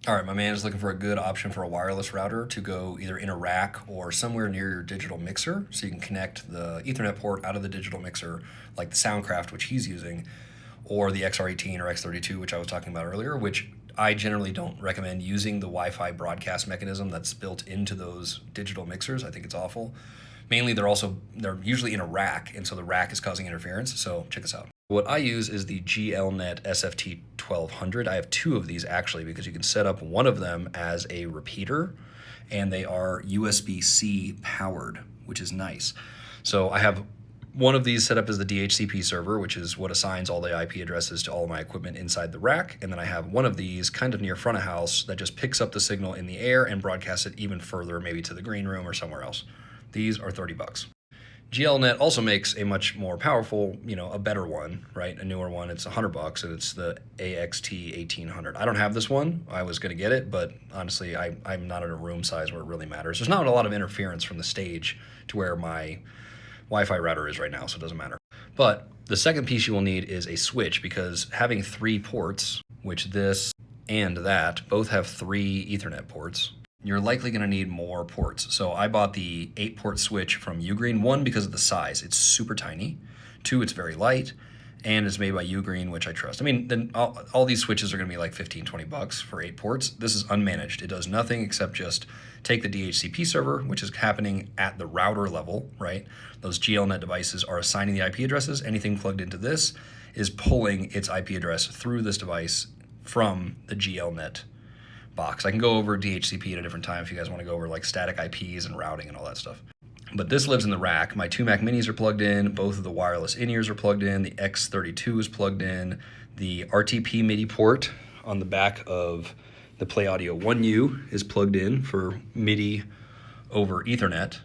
All right, my man is looking for a good option for a wireless router to go either in a rack or somewhere near your digital mixer so you can connect the Ethernet port out of the digital mixer, like the Soundcraft, which he's using, or the XR18 or X32, which I was talking about earlier, which I generally don't recommend using the Wi-Fi broadcast mechanism that's built into those digital mixers. I think it's awful. Mainly, they're usually in a rack, and so the rack is causing interference. So check this out. What I use is the GLNet SFT 1200. I have two of these actually because you can set up one of them as a repeater, and they are USB-C powered, which is nice. So I have one of these set up as the DHCP server, which is what assigns all the IP addresses to all of my equipment inside the rack. And then I have one of these kind of near front of house that just picks up the signal in the air and broadcasts it even further, maybe to the green room or somewhere else. These are 30 bucks. GLNet also makes a much more powerful, a better one, right? A newer one. It's 100 bucks, and it's the AXT 1800. I don't have this one. I was going to get it, but honestly, I'm not in a room size where it really matters. There's not a lot of interference from the stage to where my Wi-Fi router is right now, so it doesn't matter. But the second piece you will need is a switch, because having 3 ports, which this and that both have 3 Ethernet ports, you're likely going to need more ports. So I bought the 8-port switch from Ugreen. 1, because of the size. It's super tiny. 2, it's very light. And it's made by Ugreen, which I trust. I mean, then all these switches are going to be like 15, 20 bucks for 8 ports. This is unmanaged. It does nothing except just take the DHCP server, which is happening at the router level, right? Those GLNet devices are assigning the IP addresses. Anything plugged into this is pulling its IP address through this device from the GLNet box. I can go over DHCP at a different time if you guys want to go over like static IPs and routing and all that stuff. But this lives in the rack. My 2 Mac Minis are plugged in. Both of the wireless in-ears are plugged in. The X32 is plugged in. The RTP MIDI port on the back of the Play Audio 1U is plugged in for MIDI over Ethernet.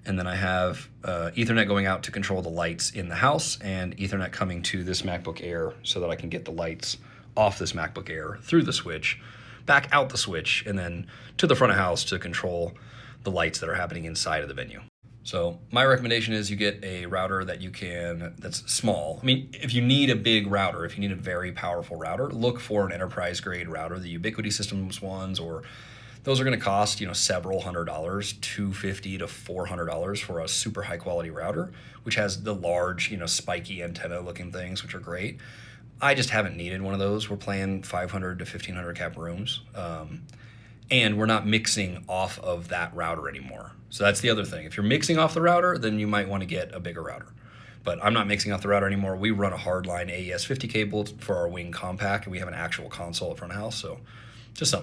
And then I have Ethernet going out to control the lights in the house, and Ethernet coming to this MacBook Air so that I can get the lights off this MacBook Air through the switch, back out the switch, and then to the front of house to control the lights that are happening inside of the venue. So my recommendation is you get a router that's small. I mean, if you need a big router, if you need a very powerful router, look for an enterprise grade router. The Ubiquiti Systems ones, or those are going to cost, several $100s, $250 to $400 for a super high quality router, which has the large, spiky antenna looking things, which are great. I just haven't needed one of those. We're playing 500 to 1500 cap rooms. And we're not mixing off of that router anymore. So that's the other thing. If you're mixing off the router, then you might want to get a bigger router. But I'm not mixing off the router anymore. We run a hardline AES 50 cable for our Wing Compact, and we have an actual console at front of house. So just something.